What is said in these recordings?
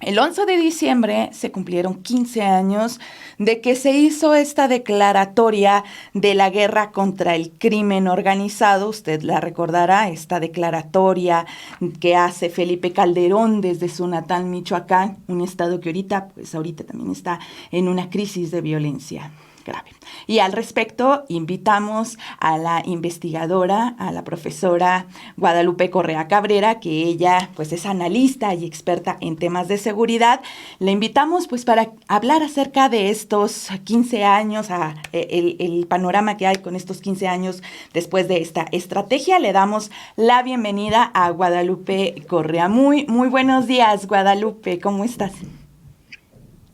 El 11 de diciembre se cumplieron 15 años de que se hizo esta declaratoria de la guerra contra el crimen organizado. Usted la recordará, esta declaratoria que hace Felipe Calderón desde su natal Michoacán, un estado que ahorita también está en una crisis de violencia grave. Y al respecto, invitamos a la investigadora, a la profesora Guadalupe Correa Cabrera, que ella pues es analista y experta en temas de seguridad. La invitamos pues para hablar acerca de estos 15 años, el panorama que hay con estos 15 años después de esta estrategia. Le damos la bienvenida a Guadalupe Correa. Muy buenos días, Guadalupe, ¿cómo estás?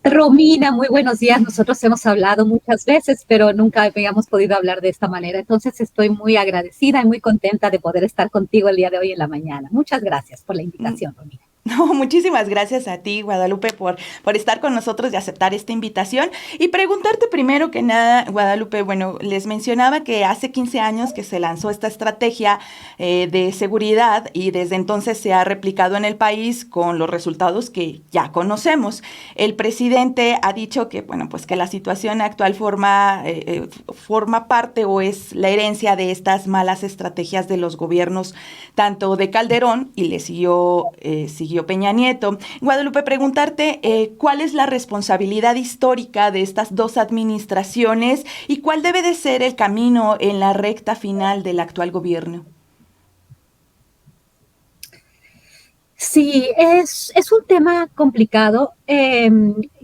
Romina, muy buenos días. Nosotros hemos hablado muchas veces, pero nunca habíamos podido hablar de esta manera. Entonces estoy muy agradecida y muy contenta de poder estar contigo el día de hoy en la mañana. Muchas gracias por la invitación, Romina. No, muchísimas gracias a ti, Guadalupe, por estar con nosotros y aceptar esta invitación. Y preguntarte primero que nada, Guadalupe, bueno, les mencionaba que hace 15 años que se lanzó esta estrategia de seguridad y desde entonces se ha replicado en el país con los resultados que ya conocemos. El presidente ha dicho que, bueno, pues que la situación actual forma parte o es la herencia de estas malas estrategias de los gobiernos, tanto de Calderón y le siguió Peña Nieto. Guadalupe, preguntarte cuál es la responsabilidad histórica de estas dos administraciones y cuál debe de ser el camino en la recta final del actual gobierno. Sí, es un tema complicado.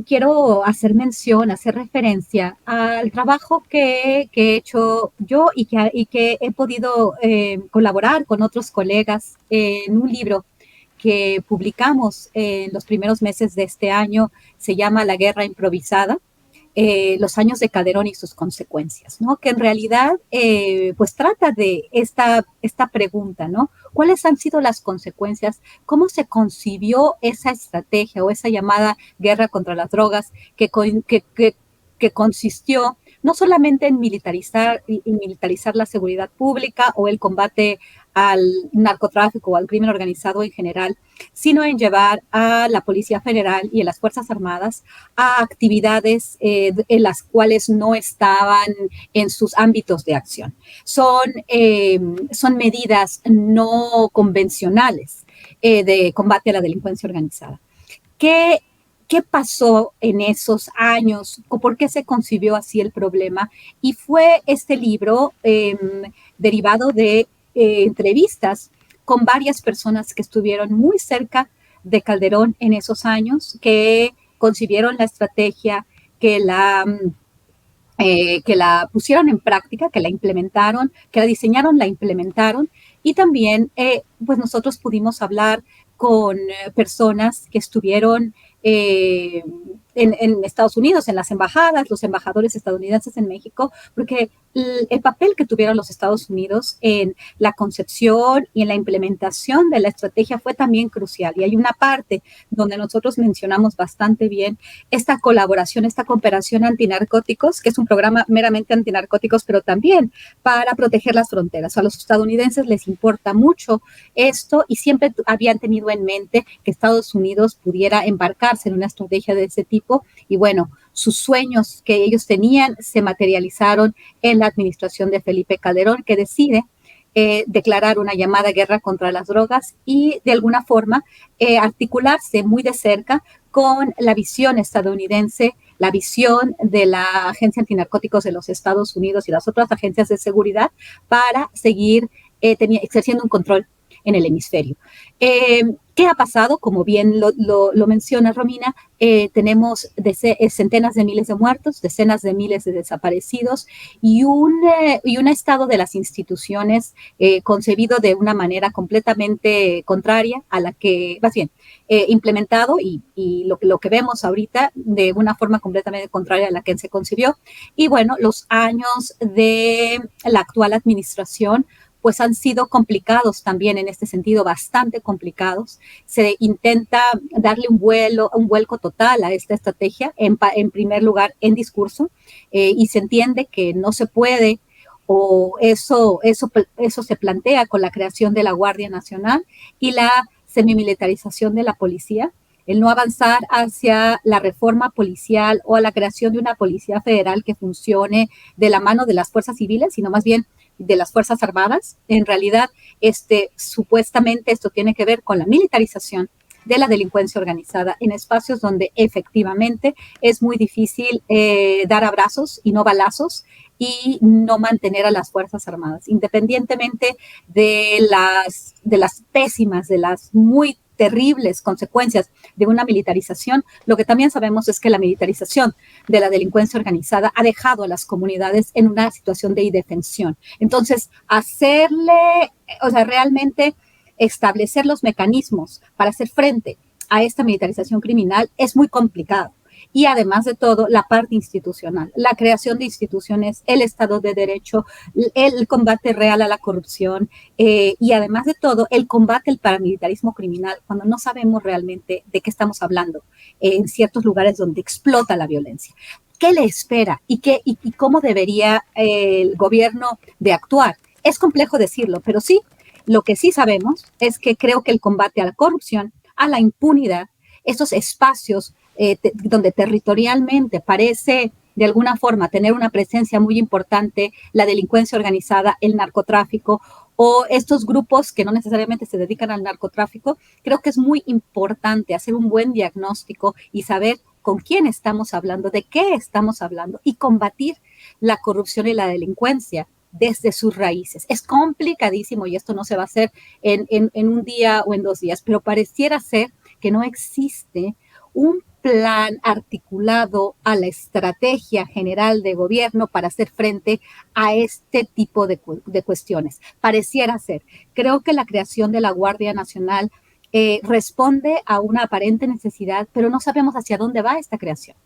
Quiero hacer mención, hacer referencia al trabajo que he hecho yo y que he podido colaborar con otros colegas en un libro que publicamos en los primeros meses de este año. Se llama La Guerra Improvisada, los años de Calderón y sus consecuencias, ¿no? Que en realidad, pues trata de esta pregunta, ¿no? ¿Cuáles han sido las consecuencias? ¿Cómo se concibió esa estrategia o esa llamada guerra contra las drogas que consistió no solamente en militarizar la seguridad pública o el combate al narcotráfico o al crimen organizado en general, sino en llevar a la Policía Federal y a las Fuerzas Armadas a actividades en las cuales no estaban en sus ámbitos de acción. Son medidas no convencionales de combate a la delincuencia organizada. ¿Qué, ¿Qué pasó en esos años? ¿Por qué se concibió así el problema? Y fue este libro derivado de entrevistas con varias personas que estuvieron muy cerca de Calderón en esos años, que concibieron la estrategia, que la pusieron en práctica, que la implementaron, que la diseñaron, la implementaron. Y también, pues nosotros pudimos hablar con personas que estuvieron en Estados Unidos, en las embajadas, los embajadores estadounidenses en México, porque el papel que tuvieron los Estados Unidos en la concepción y en la implementación de la estrategia fue también crucial. Y hay una parte donde nosotros mencionamos bastante bien esta colaboración, esta cooperación antinarcóticos, que es un programa meramente antinarcóticos, pero también para proteger las fronteras. A los estadounidenses les importa mucho esto y siempre habían tenido en mente que Estados Unidos pudiera embarcarse en una estrategia de ese tipo y bueno, sus sueños que ellos tenían se materializaron en la administración de Felipe Calderón, que decide declarar una llamada guerra contra las drogas y de alguna forma articularse muy de cerca con la visión estadounidense, la visión de la Agencia Antinarcóticos de los Estados Unidos y las otras agencias de seguridad para seguir ejerciendo un control en el hemisferio. ¿Qué ha pasado? Como bien lo menciona Romina, tenemos centenas de miles de muertos, decenas de miles de desaparecidos y un estado de las instituciones concebido de una manera completamente contraria a la que, más bien, implementado y lo que vemos ahorita de una forma completamente contraria a la que se concibió. Y bueno, los años de la actual administración pues han sido complicados también en este sentido, bastante complicados. Se intenta darle un vuelco total a esta estrategia, en primer lugar en discurso, y se entiende que no se puede, o eso se plantea con la creación de la Guardia Nacional y la semimilitarización de la policía, el no avanzar hacia la reforma policial o a la creación de una policía federal que funcione de la mano de las fuerzas civiles, sino más bien de las Fuerzas Armadas. En realidad, supuestamente esto tiene que ver con la militarización de la delincuencia organizada en espacios donde efectivamente es muy difícil dar abrazos y no balazos y no mantener a las Fuerzas Armadas, independientemente de las pésimas, de las muy terribles consecuencias de una militarización. Lo que también sabemos es que la militarización de la delincuencia organizada ha dejado a las comunidades en una situación de indefensión. Entonces, realmente establecer los mecanismos para hacer frente a esta militarización criminal es muy complicado. Y además de todo, la parte institucional, la creación de instituciones, el Estado de Derecho, el combate real a la corrupción y además de todo, el combate al paramilitarismo criminal, cuando no sabemos realmente de qué estamos hablando en ciertos lugares donde explota la violencia. ¿Qué le espera y cómo debería el gobierno de actuar? Es complejo decirlo, pero sí, lo que sí sabemos es que creo que el combate a la corrupción, a la impunidad, estos espacios donde territorialmente parece de alguna forma tener una presencia muy importante la delincuencia organizada, el narcotráfico o estos grupos que no necesariamente se dedican al narcotráfico, creo que es muy importante hacer un buen diagnóstico y saber con quién estamos hablando, de qué estamos hablando y combatir la corrupción y la delincuencia desde sus raíces. Es complicadísimo y esto no se va a hacer en un día o en 2 días, pero pareciera ser que no existe un plan articulado a la estrategia general de gobierno para hacer frente a este tipo de cuestiones. Pareciera ser. Creo que la creación de la Guardia Nacional responde a una aparente necesidad, pero no sabemos hacia dónde va esta creación.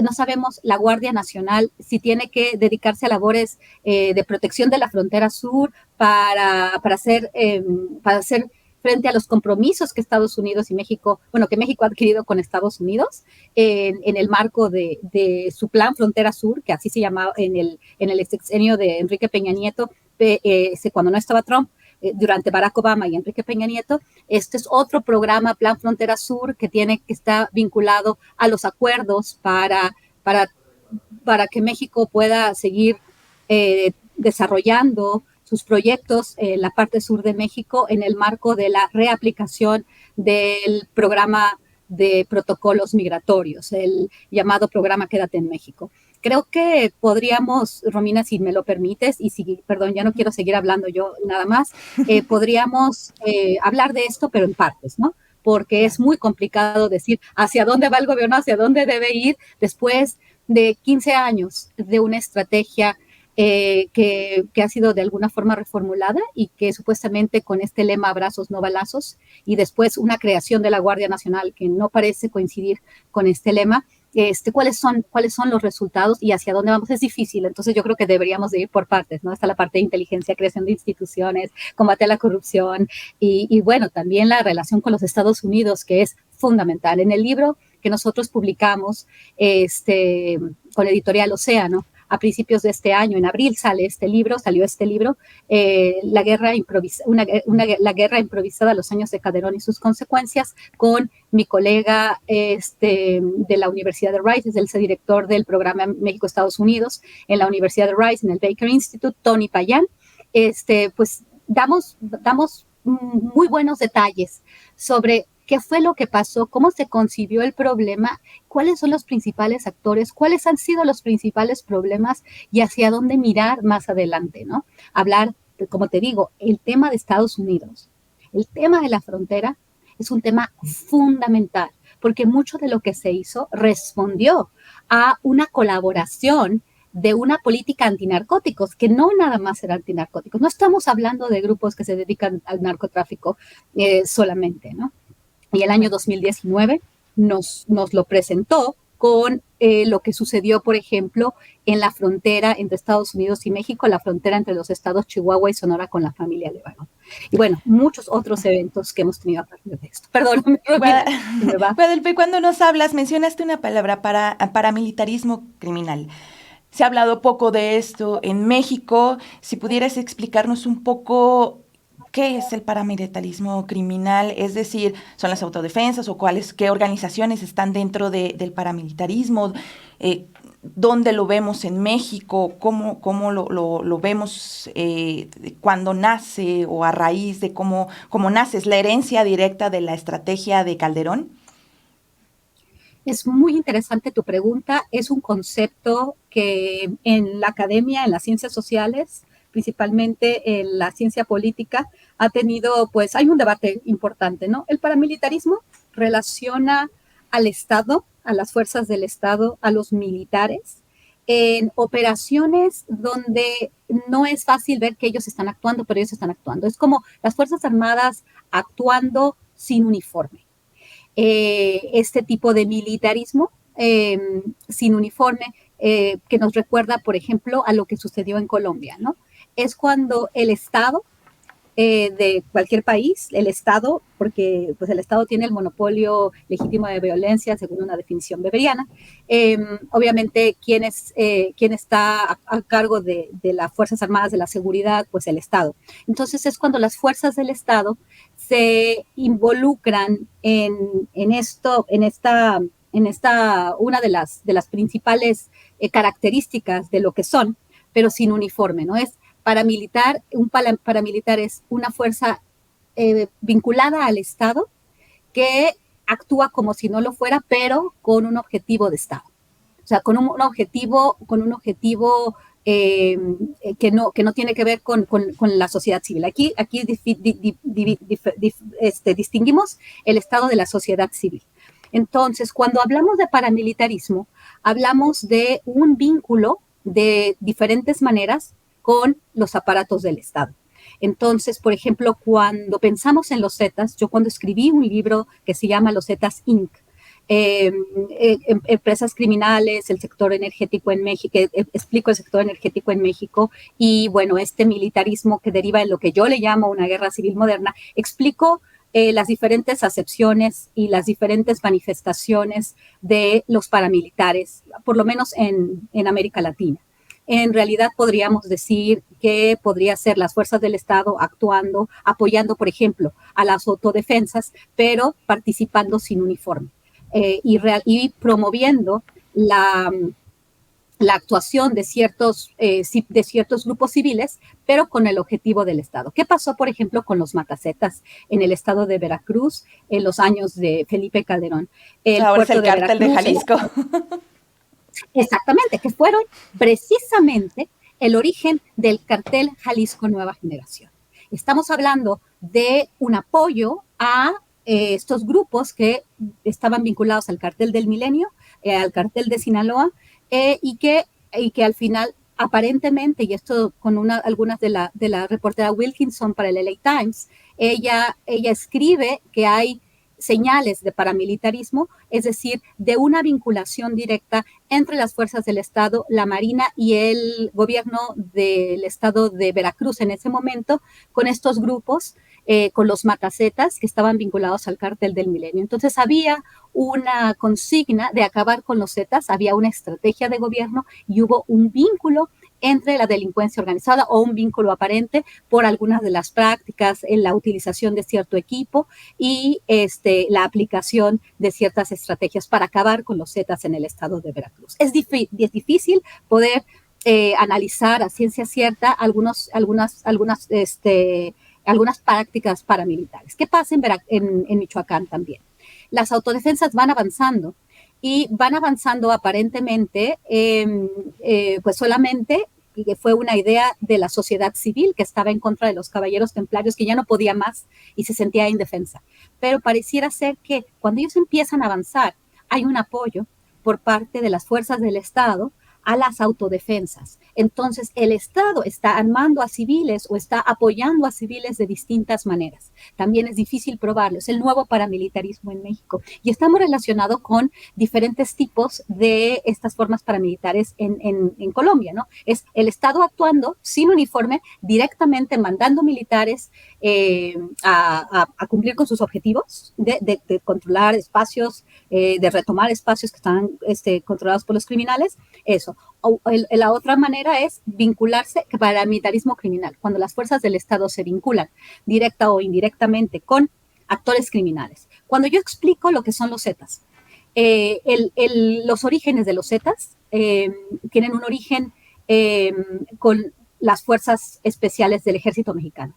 No sabemos la Guardia Nacional si tiene que dedicarse a labores de protección de la frontera sur para hacer frente a los compromisos que Estados Unidos y México, que México ha adquirido con Estados Unidos en el marco de su plan Frontera Sur, que así se llamaba en el sexenio de Enrique Peña Nieto, cuando no estaba Trump, durante Barack Obama y Enrique Peña Nieto. Este es otro programa, Plan Frontera Sur, que está vinculado a los acuerdos para que México pueda seguir desarrollando sus proyectos en la parte sur de México en el marco de la reaplicación del programa de protocolos migratorios, el llamado programa Quédate en México. Creo que podríamos, Romina, si me lo permites, perdón, ya no quiero seguir hablando yo nada más, podríamos hablar de esto, pero en partes, ¿no? Porque es muy complicado decir hacia dónde va el gobierno, hacia dónde debe ir después de 15 años de una estrategia que ha sido de alguna forma reformulada y que supuestamente con este lema abrazos no balazos y después una creación de la Guardia Nacional que no parece coincidir con este lema, ¿cuáles son los resultados y hacia dónde vamos? Es difícil, entonces yo creo que deberíamos de ir por partes, ¿no? Está la parte de inteligencia, creación de instituciones, combate a la corrupción y bueno, también la relación con los Estados Unidos, que es fundamental. En el libro que nosotros publicamos con Editorial Océano, a principios de este año, en abril salió este libro, la guerra improvisada, los años de Calderón y sus consecuencias, con mi colega de la Universidad de Rice, es el director del programa México-Estados Unidos en la Universidad de Rice, en el Baker Institute, Tony Payán. Pues damos muy buenos detalles sobre qué fue lo que pasó, cómo se concibió el problema, cuáles son los principales actores, cuáles han sido los principales problemas y hacia dónde mirar más adelante, ¿no? Hablar, como te digo, el tema de Estados Unidos, el tema de la frontera es un tema fundamental, porque mucho de lo que se hizo respondió a una colaboración de una política antinarcóticos, que no nada más era antinarcóticos. No estamos hablando de grupos que se dedican al narcotráfico solamente, ¿no? Y el año 2019 nos lo presentó con lo que sucedió, por ejemplo, en la frontera entre Estados Unidos y México, la frontera entre los estados Chihuahua y Sonora con la familia Levarón. Y bueno, muchos otros eventos que hemos tenido a partir de esto. Perdóname, Guadalupe, cuando nos hablas, mencionaste una palabra paramilitarismo criminal. Se ha hablado poco de esto en México. Si pudieras explicarnos un poco ¿Qué es el paramilitarismo criminal? Es decir, ¿son las autodefensas o qué organizaciones están dentro del paramilitarismo? ¿Dónde lo vemos en México? ¿Cómo lo vemos cuando nace o a raíz de cómo nace? ¿Es la herencia directa de la estrategia de Calderón? Es muy interesante tu pregunta. Es un concepto que en la academia, en las ciencias sociales, principalmente en la ciencia política, ha tenido, pues hay un debate importante, ¿no? El paramilitarismo relaciona al Estado, a las fuerzas del Estado, a los militares, en operaciones donde no es fácil ver que ellos están actuando, pero ellos están actuando. Es como las Fuerzas Armadas actuando sin uniforme. Este tipo de militarismo sin uniforme que nos recuerda, por ejemplo, a lo que sucedió en Colombia, ¿no? Es cuando el Estado de cualquier país, el Estado, porque pues el Estado tiene el monopolio legítimo de violencia según una definición weberiana. Obviamente, ¿quién está a cargo de las Fuerzas Armadas de la seguridad? Pues el Estado. Entonces es cuando las fuerzas del Estado se involucran en esta, una de las principales características de lo que son, pero sin uniforme, ¿no? Es paramilitar, un paramilitar es una fuerza vinculada al Estado que actúa como si no lo fuera, pero con un objetivo de Estado. O sea, con un objetivo que no tiene que ver con la sociedad civil. Aquí distinguimos el Estado de la sociedad civil. Entonces, cuando hablamos de paramilitarismo, hablamos de un vínculo de diferentes maneras con los aparatos del Estado. Entonces, por ejemplo, cuando pensamos en los Zetas, yo cuando escribí un libro que se llama Los Zetas Inc., empresas criminales, el sector energético en México, explico el sector energético en México y, bueno, este militarismo que deriva en lo que yo le llamo una guerra civil moderna, explico las diferentes acepciones y las diferentes manifestaciones de los paramilitares, por lo menos en América Latina. En realidad podríamos decir que podría ser las fuerzas del Estado actuando, apoyando, por ejemplo, a las autodefensas, pero participando sin uniforme y promoviendo la actuación de ciertos grupos civiles, pero con el objetivo del Estado. ¿Qué pasó, por ejemplo, con los matacetas en el estado de Veracruz en los años de Felipe Calderón? Ahora es el cártel de Jalisco. Exactamente, que fueron precisamente el origen del cartel Jalisco Nueva Generación. Estamos hablando de un apoyo a estos grupos que estaban vinculados al cartel del Milenio, al cartel de Sinaloa, y que al final, aparentemente, y esto con algunas de la reportera Wilkinson para el LA Times, ella escribe que hay señales de paramilitarismo, es decir, de una vinculación directa entre las fuerzas del Estado, la Marina y el gobierno del estado de Veracruz en ese momento, con estos grupos, con los matacetas que estaban vinculados al cártel del Milenio. Entonces había una consigna de acabar con los zetas, había una estrategia de gobierno y hubo un vínculo entre la delincuencia organizada o un vínculo aparente por algunas de las prácticas en la utilización de cierto equipo y la aplicación de ciertas estrategias para acabar con los zetas en el estado de Veracruz. Es difícil poder analizar a ciencia cierta algunas prácticas paramilitares. ¿Qué pasa en Michoacán también? Las autodefensas van avanzando y van avanzando aparentemente pues solamente que fue una idea de la sociedad civil que estaba en contra de los caballeros templarios, que ya no podía más y se sentía indefensa. Pero pareciera ser que cuando ellos empiezan a avanzar, hay un apoyo por parte de las fuerzas del Estado a las autodefensas. Entonces, el Estado está armando a civiles o está apoyando a civiles de distintas maneras. También es difícil probarlo. Es el nuevo paramilitarismo en México. Y estamos relacionados con diferentes tipos de estas formas paramilitares en Colombia, ¿no? Es el Estado actuando sin uniforme, directamente mandando militares a cumplir con sus objetivos de controlar espacios, de retomar espacios que están controlados por los criminales. Eso. eso. La otra manera es vincularse, paramilitarismo criminal, cuando las fuerzas del Estado se vinculan directa o indirectamente con actores criminales. Cuando yo explico lo que son los Zetas, los orígenes de los Zetas tienen un origen con las fuerzas especiales del ejército mexicano.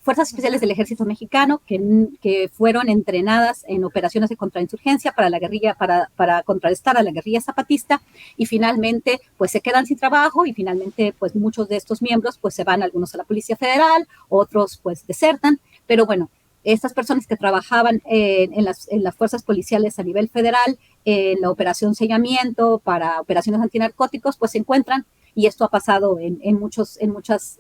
Fuerzas especiales del ejército mexicano que fueron entrenadas en operaciones de contrainsurgencia para la guerrilla, para contrarrestar a la guerrilla zapatista, y finalmente pues se quedan sin trabajo, y finalmente pues muchos de estos miembros pues se van, algunos a la Policía Federal, otros pues desertan, pero bueno, estas personas que trabajaban en las fuerzas policiales a nivel federal, en la operación Sellamiento, para operaciones antinarcóticos, pues se encuentran, y esto ha pasado en muchas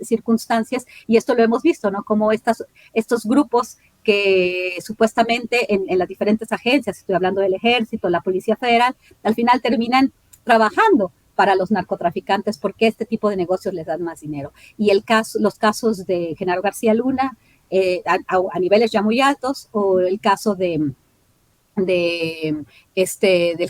circunstancias, y esto lo hemos visto, ¿no? Como estos grupos que supuestamente en las diferentes agencias, estoy hablando del Ejército, la Policía Federal, al final terminan trabajando para los narcotraficantes porque este tipo de negocios les dan más dinero. Y los casos de Genaro García Luna, a niveles ya muy altos, o el caso del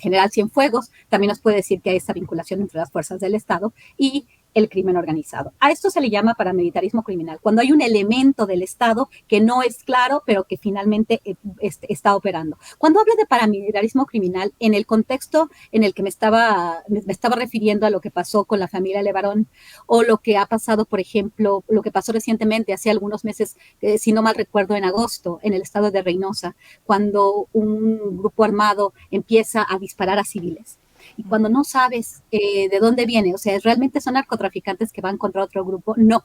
general Cienfuegos, también nos puede decir que hay esta vinculación entre las fuerzas del Estado y el crimen organizado. A esto se le llama paramilitarismo criminal, cuando hay un elemento del Estado que no es claro, pero que finalmente está operando. Cuando hablo de paramilitarismo criminal, en el contexto en el que me estaba refiriendo a lo que pasó con la familia Levarón, o lo que ha pasado, por ejemplo, lo que pasó recientemente, hace algunos meses, si no mal recuerdo, en agosto, en el estado de Reynosa, cuando un grupo armado empieza a disparar a civiles. Y cuando no sabes de dónde viene, o sea, ¿realmente son narcotraficantes que van contra otro grupo? No.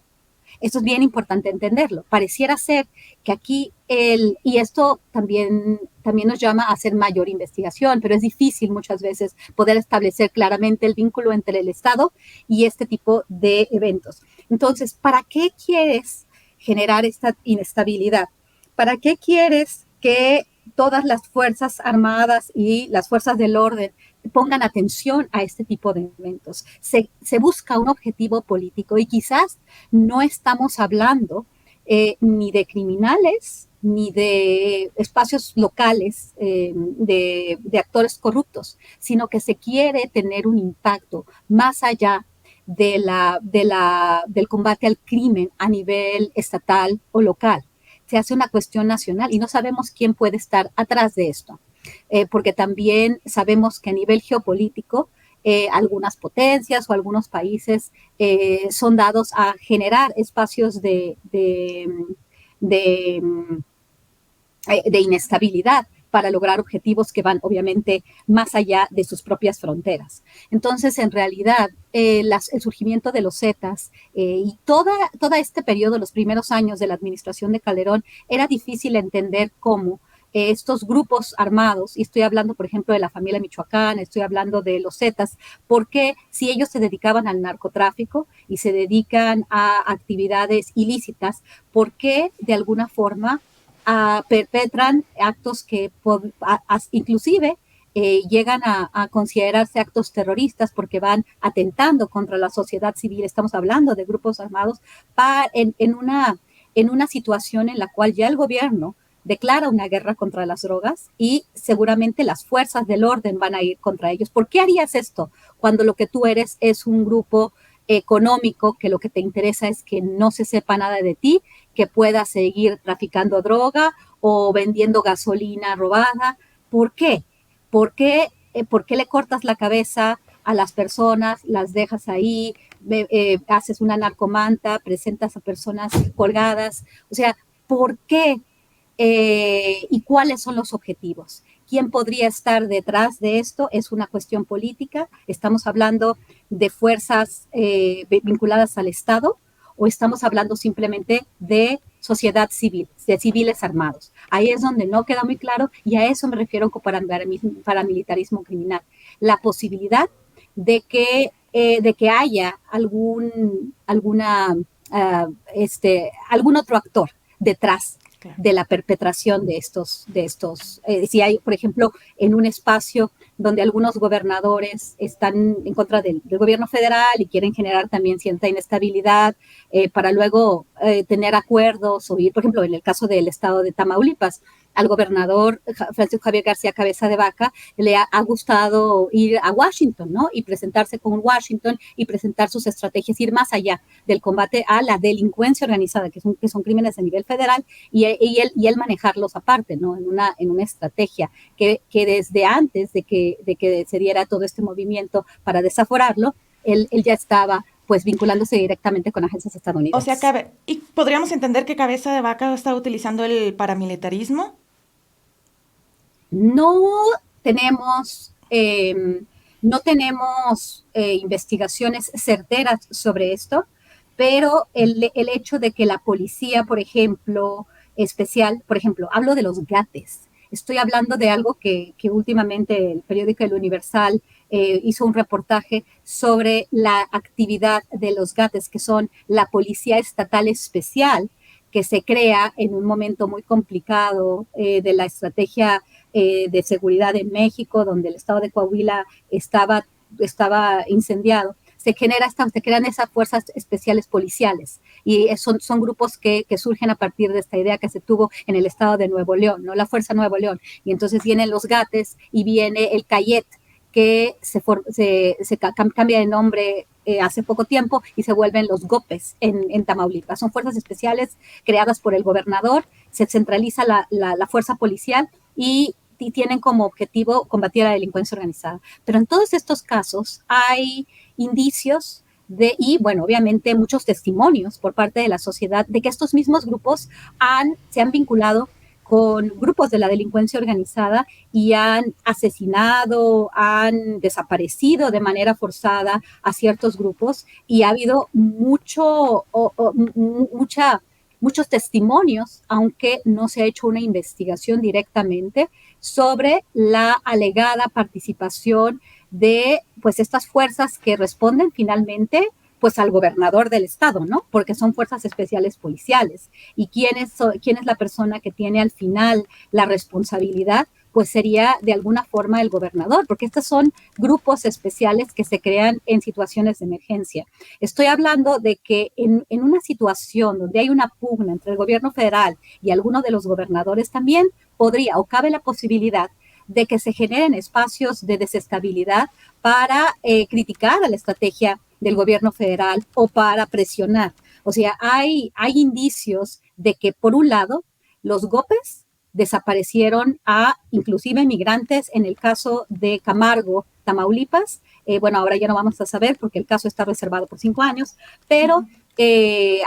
Esto es bien importante entenderlo. Pareciera ser que aquí y esto también nos llama a hacer mayor investigación, pero es difícil muchas veces poder establecer claramente el vínculo entre el Estado y este tipo de eventos. Entonces, ¿para qué quieres generar esta inestabilidad? ¿Para qué quieres que todas las fuerzas armadas y las fuerzas del orden pongan atención a este tipo de eventos? Se busca un objetivo político, y quizás no estamos hablando ni de criminales ni de espacios locales de actores corruptos, sino que se quiere tener un impacto más allá del combate al crimen a nivel estatal o local. Se hace una cuestión nacional y no sabemos quién puede estar atrás de esto. Porque también sabemos que a nivel geopolítico algunas potencias o algunos países son dados a generar espacios de inestabilidad para lograr objetivos que van obviamente más allá de sus propias fronteras. Entonces, en realidad, el surgimiento de los Zetas y todo este periodo, los primeros años de la administración de Calderón, era difícil entender cómo estos grupos armados, y estoy hablando, por ejemplo, de la familia Michoacán, estoy hablando de los Zetas, porque si ellos se dedicaban al narcotráfico y se dedican a actividades ilícitas, ¿por qué de alguna forma perpetran actos que inclusive llegan a considerarse actos terroristas porque van atentando contra la sociedad civil? Estamos hablando de grupos armados en una situación en la cual ya el gobierno declara una guerra contra las drogas y seguramente las fuerzas del orden van a ir contra ellos. ¿Por qué harías esto cuando lo que tú eres es un grupo económico que lo que te interesa es que no se sepa nada de ti, que puedas seguir traficando droga o vendiendo gasolina robada? ¿Por qué? ¿Por qué le cortas la cabeza a las personas, las dejas ahí, haces una narcomanta, presentas a personas colgadas? O sea, ¿por qué? ¿Y cuáles son los objetivos? ¿Quién podría estar detrás de esto? Es una cuestión política. ¿Estamos hablando de fuerzas vinculadas al Estado o estamos hablando simplemente de sociedad civil, de civiles armados? Ahí es donde no queda muy claro, y a eso me refiero con paramilitarismo criminal. La posibilidad de que haya algún otro actor detrás de la perpetración de estos si hay, por ejemplo, en un espacio donde algunos gobernadores están en contra del gobierno federal y quieren generar también cierta inestabilidad para luego tener acuerdos o ir, por ejemplo, en el caso del estado de Tamaulipas, al gobernador Francisco Javier García Cabeza de Vaca le ha gustado ir a Washington, ¿no? Y presentarse con Washington y presentar sus estrategias, ir más allá del combate a la delincuencia organizada, que son crímenes a nivel federal, y él manejarlos aparte, ¿no? En una estrategia que desde antes de que se diera todo este movimiento para desaforarlo, él ya estaba pues vinculándose directamente con agencias O sea, estadounidenses. ¿y podríamos entender que Cabeza de Vaca está utilizando el paramilitarismo? No tenemos, no tenemos investigaciones certeras sobre esto, pero el hecho de que la policía, por ejemplo, especial, por ejemplo, hablo de los GATES. Estoy hablando de algo que últimamente el periódico El Universal hizo un reportaje sobre la actividad de los GATES, que son la Policía Estatal Especial, que se crea en un momento muy complicado de la estrategia de seguridad en México, donde el estado de Coahuila estaba incendiado. Se crean esas fuerzas especiales policiales y son grupos que surgen a partir de esta idea que se tuvo en el estado de Nuevo León, ¿no? La Fuerza Nuevo León. Y entonces vienen los GATES y viene el CAYET, que se cambia de nombre hace poco tiempo y se vuelven los GOPES en Tamaulipas. Son fuerzas especiales creadas por el gobernador, se centraliza la fuerza policial y tienen como objetivo combatir a la delincuencia organizada. Pero en todos estos casos hay indicios y bueno, obviamente muchos testimonios por parte de la sociedad de que estos mismos grupos se han vinculado con grupos de la delincuencia organizada y han asesinado, han desaparecido de manera forzada a ciertos grupos y ha habido muchos testimonios, aunque no se ha hecho una investigación directamente sobre la alegada participación de pues estas fuerzas que responden finalmente pues al gobernador del estado, ¿no? Porque son fuerzas especiales policiales. ¿Y quién es la persona que tiene al final la responsabilidad? Pues sería de alguna forma el gobernador, porque estos son grupos especiales que se crean en situaciones de emergencia. Estoy hablando de que en una situación donde hay una pugna entre el gobierno federal y alguno de los gobernadores, también podría o cabe la posibilidad de que se generen espacios de desestabilidad para criticar a la estrategia del gobierno federal o para presionar. O sea, hay indicios de que, por un lado, los GOPES desaparecieron a inclusive migrantes en el caso de Camargo, Tamaulipas. Bueno, ahora ya no vamos a saber porque el caso está reservado por 5 años, pero y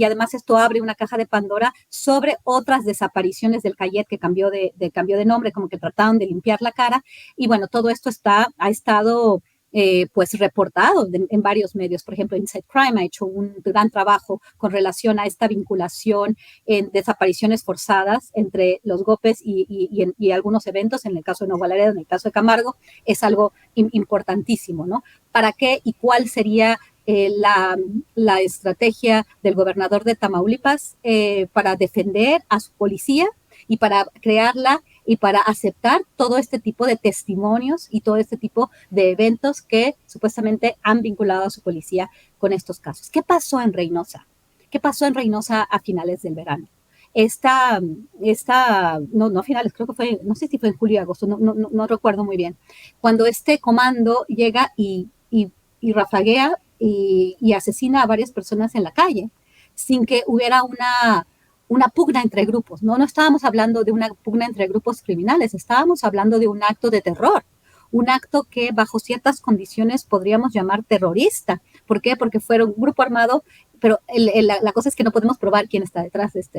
además esto abre una caja de Pandora sobre otras desapariciones del Cayet que cambió de nombre, como que trataron de limpiar la cara. Y bueno, todo esto ha estado pues reportado en varios medios. Por ejemplo, Inside Crime ha hecho un gran trabajo con relación a esta vinculación en desapariciones forzadas entre los GOPES y algunos eventos, en el caso de Nuevo Laredo, en el caso de Camargo, es algo importantísimo, ¿no? ¿Para qué y cuál sería la estrategia del gobernador de Tamaulipas para defender a su policía y para crearla y para aceptar todo este tipo de testimonios y todo este tipo de eventos que supuestamente han vinculado a su policía con estos casos? ¿Qué pasó en Reynosa? ¿Qué pasó en Reynosa a finales del verano? No a finales, creo que fue, no sé si fue en julio o agosto, no recuerdo muy bien, cuando este comando llega y rafaguea y asesina a varias personas en la calle, sin que hubiera una pugna entre grupos, ¿no? No estábamos hablando de una pugna entre grupos criminales, estábamos hablando de un acto de terror, un acto que bajo ciertas condiciones podríamos llamar terrorista. ¿Por qué? Porque fue un grupo armado, pero la cosa es que no podemos probar quién está detrás de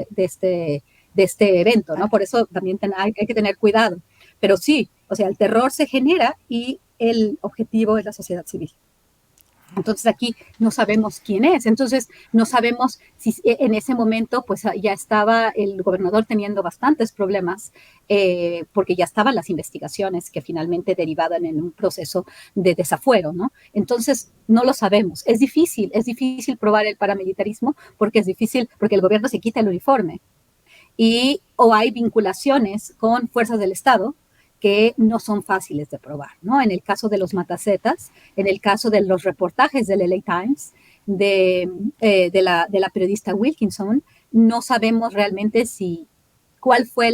este evento, ¿no? Por eso también hay que tener cuidado. Pero sí, o sea, el terror se genera y el objetivo es la sociedad civil. Entonces aquí no sabemos quién es, entonces no sabemos si en ese momento pues ya estaba el gobernador teniendo bastantes problemas porque ya estaban las investigaciones que finalmente derivaban en un proceso de desafuero, ¿no? Entonces no lo sabemos, es difícil probar el paramilitarismo porque es difícil, porque el gobierno se quita el uniforme o hay vinculaciones con fuerzas del Estado que no son fáciles de probar, ¿no? En el caso de los matacetas, en el caso de los reportajes del LA Times, de la periodista Wilkinson, no sabemos realmente cuál fue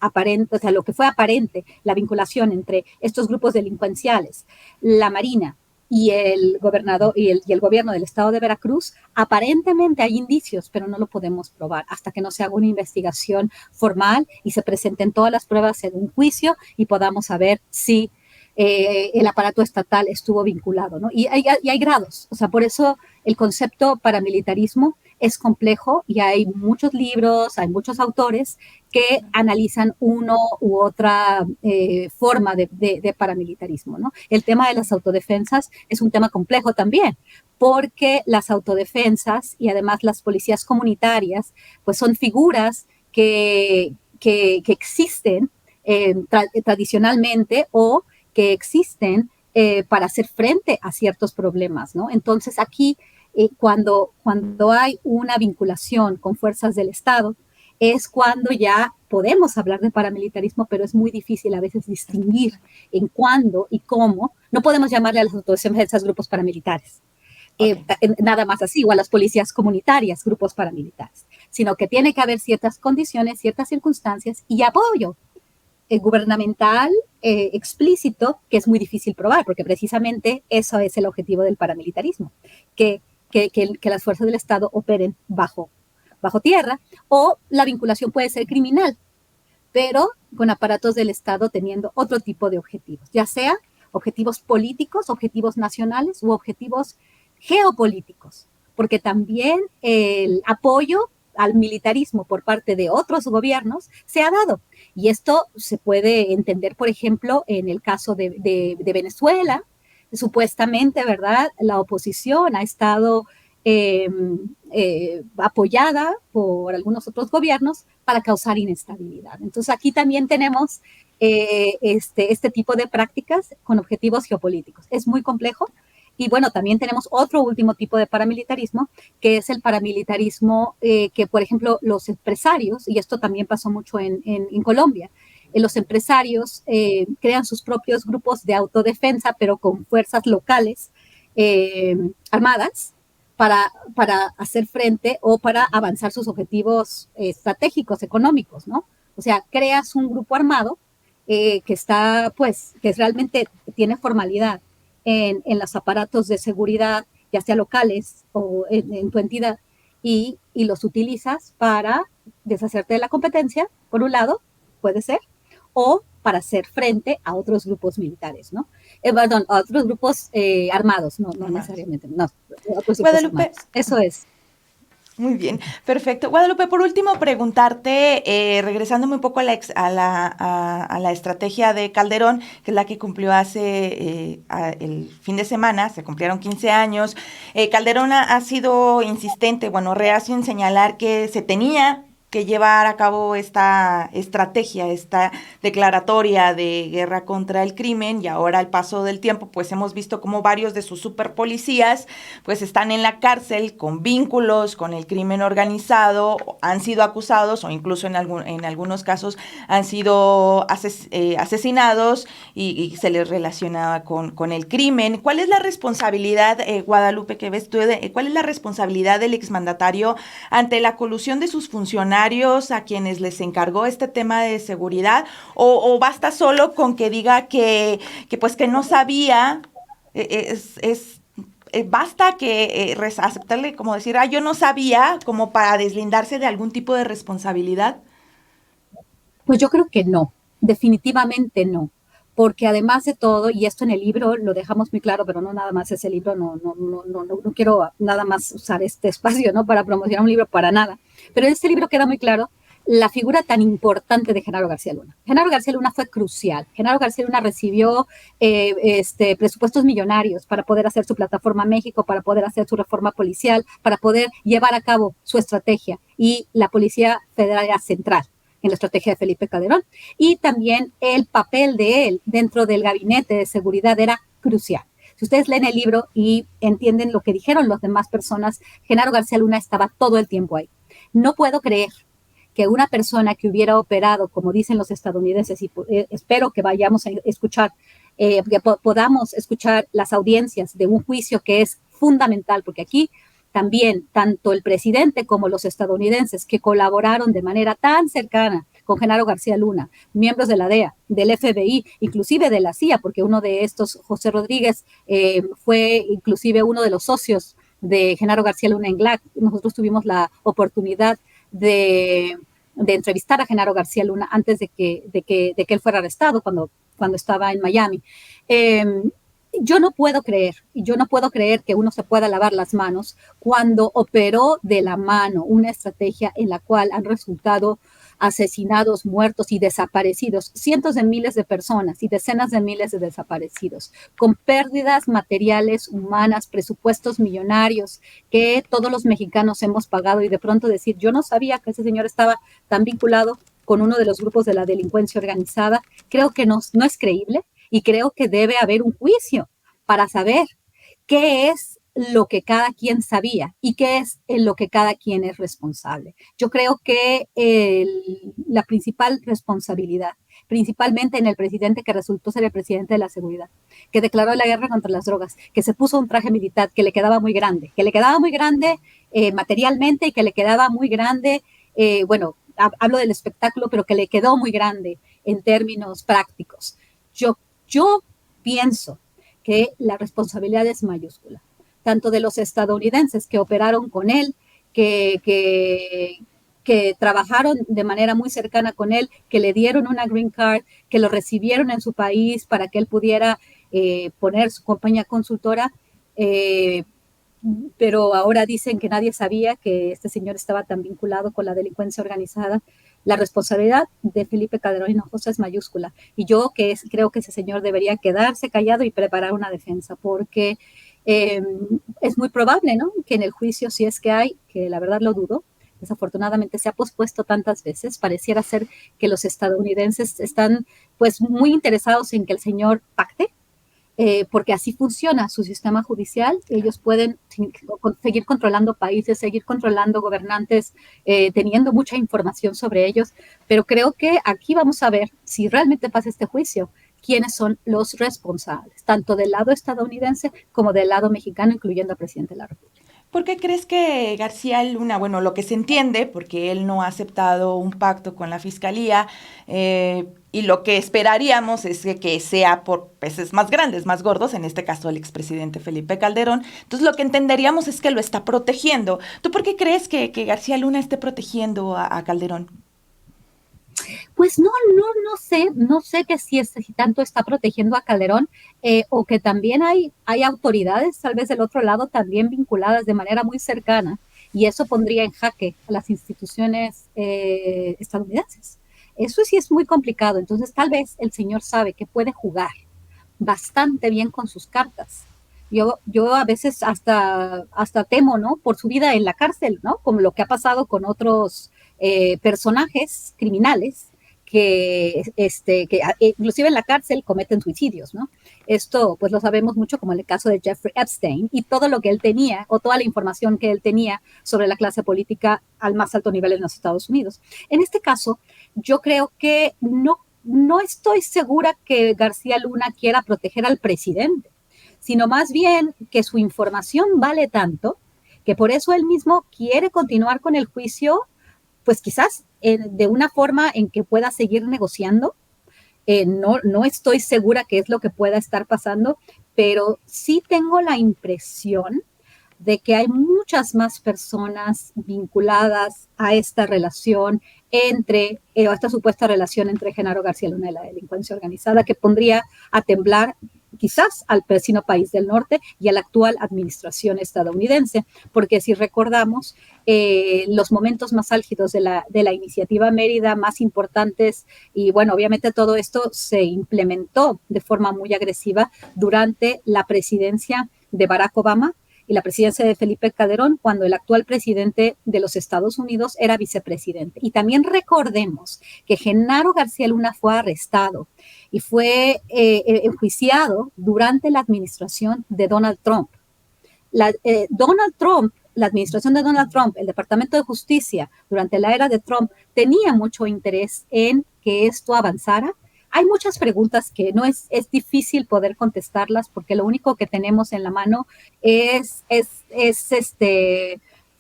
aparente, o sea, lo que fue aparente, la vinculación entre estos grupos delincuenciales, la Marina y el gobernador y el gobierno del estado de Veracruz. Aparentemente hay indicios, pero no lo podemos probar hasta que no se haga una investigación formal y se presenten todas las pruebas en un juicio y podamos saber si el aparato estatal estuvo vinculado, ¿no? Y hay grados, o sea, por eso el concepto paramilitarismo es complejo y hay muchos libros, hay muchos autores que analizan uno u otra forma de paramilitarismo, ¿no? El tema de las autodefensas es un tema complejo también, porque las autodefensas y además las policías comunitarias, pues son figuras que existen tradicionalmente o que existen para hacer frente a ciertos problemas, ¿no? Entonces aquí, cuando hay una vinculación con fuerzas del Estado, es cuando ya podemos hablar de paramilitarismo, pero es muy difícil a veces distinguir en cuándo y cómo. No podemos llamarle a las autodefensas grupos paramilitares. Nada más así, o a las policías comunitarias, grupos paramilitares, sino que tiene que haber ciertas condiciones, ciertas circunstancias y apoyo gubernamental explícito, que es muy difícil probar, porque precisamente eso es el objetivo del paramilitarismo, que las fuerzas del Estado operen bajo tierra, o la vinculación puede ser criminal, pero con aparatos del Estado teniendo otro tipo de objetivos, ya sea objetivos políticos, objetivos nacionales u objetivos geopolíticos, porque también el apoyo al militarismo por parte de otros gobiernos se ha dado. Y esto se puede entender, por ejemplo, en el caso de Venezuela. Supuestamente, ¿verdad?, la oposición ha estado apoyada por algunos otros gobiernos para causar inestabilidad. Entonces aquí también tenemos este tipo de prácticas con objetivos geopolíticos. Es muy complejo. Y bueno, también tenemos otro último tipo de paramilitarismo, que es el paramilitarismo que, por ejemplo, los empresarios, y esto también pasó mucho en Colombia, los empresarios crean sus propios grupos de autodefensa, pero con fuerzas locales armadas para hacer frente o para avanzar sus objetivos estratégicos, económicos, ¿no? O sea, creas un grupo armado que está, pues, que realmente tiene formalidad en los aparatos de seguridad, ya sea locales o en tu entidad, y los utilizas para deshacerte de la competencia, por un lado, puede ser, o para hacer frente a otros grupos militares, ¿no? Perdón, a otros grupos armados, no necesariamente, no, otros grupos Guadalupe, armados. Eso es. muy bien, perfecto. Guadalupe, por último, preguntarte, regresándome un poco a la estrategia de Calderón, que es la que cumplió hace el fin de semana, se cumplieron 15 años. Calderón ha sido insistente, bueno, reacio en señalar que se tenía que llevar a cabo esta estrategia, esta declaratoria de guerra contra el crimen, y ahora al paso del tiempo pues hemos visto como varios de sus superpolicías pues están en la cárcel con vínculos con el crimen organizado, han sido acusados o incluso en algunos casos han sido asesinados y se les relacionaba con el crimen. ¿Cuál es la responsabilidad, Guadalupe, que ves tú, cuál es la responsabilidad del exmandatario ante la colusión de sus funcionarios a quienes les encargó este tema de seguridad, o basta solo con que diga que pues que no sabía, basta que aceptarle como decir, yo no sabía, como para deslindarse de algún tipo de responsabilidad? Pues yo creo que no, definitivamente no, porque además de todo, y esto en el libro lo dejamos muy claro, pero no nada más ese libro, no quiero nada más usar este espacio, ¿no?, para promocionar un libro, para nada, pero en este libro queda muy claro la figura tan importante de Genaro García Luna. Genaro García Luna fue crucial. Genaro García Luna recibió presupuestos millonarios para poder hacer su plataforma México, para poder hacer su reforma policial, para poder llevar a cabo su estrategia, y la Policía Federal era central en la estrategia de Felipe Calderón, y también el papel de él dentro del gabinete de seguridad era crucial. Si ustedes leen el libro y entienden lo que dijeron las demás personas, Genaro García Luna estaba todo el tiempo ahí. No puedo creer que una persona que hubiera operado, como dicen los estadounidenses, y espero que vayamos a escuchar, que podamos escuchar las audiencias de un juicio que es fundamental, porque aquí también tanto el presidente como los estadounidenses que colaboraron de manera tan cercana con Genaro García Luna, miembros de la DEA, del FBI, inclusive de la CIA, porque uno de estos, José Rodríguez, fue inclusive uno de los socios de Genaro García Luna en GLAC. Nosotros tuvimos la oportunidad de entrevistar a Genaro García Luna antes de que él fuera arrestado cuando estaba en Miami. Yo no puedo creer que uno se pueda lavar las manos cuando operó de la mano una estrategia en la cual han resultado asesinados, muertos y desaparecidos, cientos de miles de personas y decenas de miles de desaparecidos, con pérdidas materiales, humanas, presupuestos millonarios que todos los mexicanos hemos pagado, y de pronto decir, yo no sabía que ese señor estaba tan vinculado con uno de los grupos de la delincuencia organizada, creo que no es creíble, y creo que debe haber un juicio para saber qué es lo que cada quien sabía y qué es en lo que cada quien es responsable. Yo creo que la principal responsabilidad, principalmente en el presidente que resultó ser el presidente de la seguridad, que declaró la guerra contra las drogas, que se puso un traje militar que le quedaba muy grande, materialmente, y que le quedaba muy grande, bueno, hablo del espectáculo, pero que le quedó muy grande en términos prácticos. Yo pienso que la responsabilidad es mayúscula, tanto de los estadounidenses que operaron con él, que trabajaron de manera muy cercana con él, que le dieron una green card, que lo recibieron en su país para que él pudiera poner su compañía consultora, pero ahora dicen que nadie sabía que este señor estaba tan vinculado con la delincuencia organizada. La responsabilidad de Felipe Calderón Hinojosa es mayúscula, y yo creo que ese señor debería quedarse callado y preparar una defensa, porque es muy probable, ¿no?, que en el juicio, si es que hay, que la verdad lo dudo, desafortunadamente se ha pospuesto tantas veces, pareciera ser que los estadounidenses están pues muy interesados en que el señor pacte, porque así funciona su sistema judicial. Ellos pueden seguir controlando países, seguir controlando gobernantes, teniendo mucha información sobre ellos, pero creo que aquí vamos a ver, si realmente pasa este juicio, quiénes son los responsables, tanto del lado estadounidense como del lado mexicano, incluyendo al presidente de la República. ¿Por qué crees que García Luna, bueno, lo que se entiende, porque él no ha aceptado un pacto con la fiscalía, y lo que esperaríamos es que sea por peces más grandes, más gordos, en este caso el expresidente Felipe Calderón, entonces lo que entenderíamos es que lo está protegiendo? ¿Tú por qué crees que García Luna esté protegiendo a Calderón? Pues no sé que si tanto está protegiendo a Calderón, o que también hay autoridades, tal vez del otro lado, también vinculadas de manera muy cercana, y eso pondría en jaque a las instituciones estadounidenses. Eso sí es muy complicado. Entonces tal vez el señor sabe que puede jugar bastante bien con sus cartas. Yo a veces hasta temo, ¿no?, por su vida en la cárcel, ¿no?, como lo que ha pasado con otros personajes criminales que inclusive en la cárcel cometen suicidios, ¿no? Esto pues lo sabemos mucho, como en el caso de Jeffrey Epstein, y todo lo que él tenía, o toda la información que él tenía sobre la clase política al más alto nivel en los Estados Unidos. En este caso, yo creo que no estoy segura que García Luna quiera proteger al presidente, sino más bien que su información vale tanto que por eso él mismo quiere continuar con el juicio, pues quizás de una forma en que pueda seguir negociando. No estoy segura qué es lo que pueda estar pasando, pero sí tengo la impresión de que hay muchas más personas vinculadas a esta relación a esta supuesta relación entre Genaro García Luna y la delincuencia organizada, que pondría a temblar quizás al vecino país del norte y a la actual administración estadounidense, porque si recordamos, los momentos más álgidos de la iniciativa Mérida, más importantes, y bueno, obviamente todo esto se implementó de forma muy agresiva durante la presidencia de Barack Obama y la presidencia de Felipe Calderón, cuando el actual presidente de los Estados Unidos era vicepresidente. Y también recordemos que Genaro García Luna fue arrestado y fue enjuiciado durante la administración de Donald Trump. La administración de Donald Trump, el Departamento de Justicia, durante la era de Trump, tenía mucho interés en que esto avanzara. hay muchas preguntas que no es difícil poder contestarlas porque lo único que tenemos en la mano es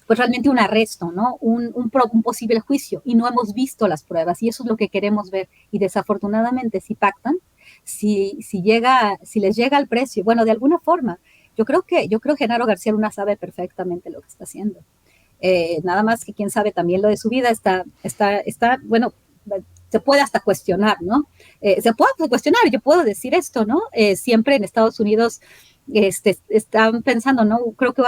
pues realmente un arresto, ¿no? Un posible juicio y no hemos visto las pruebas y eso es lo que queremos ver y desafortunadamente si pactan, si les llega el precio, bueno, de alguna forma, yo creo que Genaro García Luna sabe perfectamente lo que está haciendo. Nada más que quién sabe también lo de su vida bueno, se puede hasta cuestionar, ¿no? Se puede cuestionar, yo puedo decir esto, ¿no? Siempre en Estados Unidos están pensando, ¿no? Creo que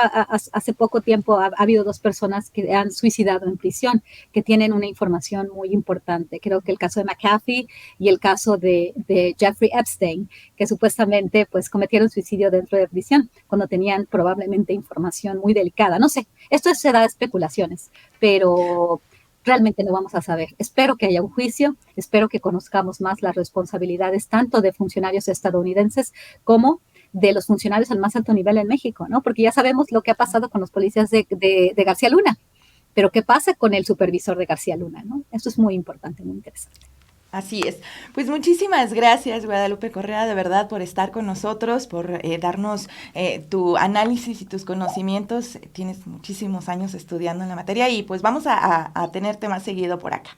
hace poco tiempo ha habido 2 personas que han suicidado en prisión, que tienen una información muy importante. Creo que el caso de McAfee y el caso de Jeffrey Epstein, que supuestamente pues cometieron suicidio dentro de prisión, cuando tenían probablemente información muy delicada. No sé, esto se da especulaciones, pero realmente no vamos a saber. Espero que haya un juicio, espero que conozcamos más las responsabilidades tanto de funcionarios estadounidenses como de los funcionarios al más alto nivel en México, ¿no? Porque ya sabemos lo que ha pasado con los policías de García Luna, pero ¿qué pasa con el supervisor de García Luna, ¿no? Esto es muy importante, muy interesante. Así es. Pues muchísimas gracias, Guadalupe Correa, de verdad, por estar con nosotros, por darnos tu análisis y tus conocimientos. Tienes muchísimos años estudiando en la materia y pues vamos a tenerte más seguido por acá.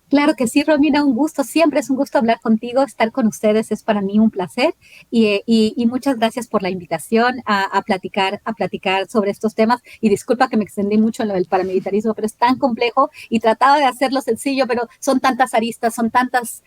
Claro que sí, Romina, un gusto, siempre es un gusto hablar contigo, estar con ustedes es para mí un placer y muchas gracias por la invitación a platicar sobre estos temas y disculpa que me extendí mucho en lo del paramilitarismo, pero es tan complejo y trataba de hacerlo sencillo, pero son tantas aristas, son tantas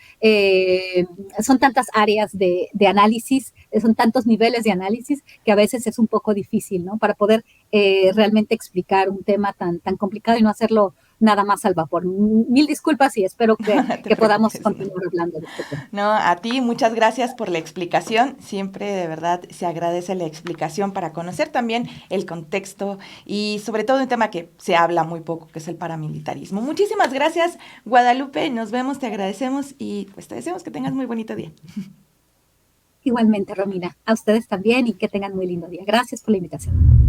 áreas de análisis, son tantos niveles de análisis que a veces es un poco difícil, ¿no? Para poder realmente explicar un tema tan complicado y no hacerlo nada más al vapor. Mil disculpas y espero que podamos continuar hablando de este tema. No, a ti muchas gracias por la explicación. Siempre de verdad se agradece la explicación para conocer también el contexto y sobre todo un tema que se habla muy poco, que es el paramilitarismo. Muchísimas gracias, Guadalupe. Nos vemos, te agradecemos y pues te deseamos que tengas muy bonito día. Igualmente, Romina, a ustedes también y que tengan muy lindo día. Gracias por la invitación.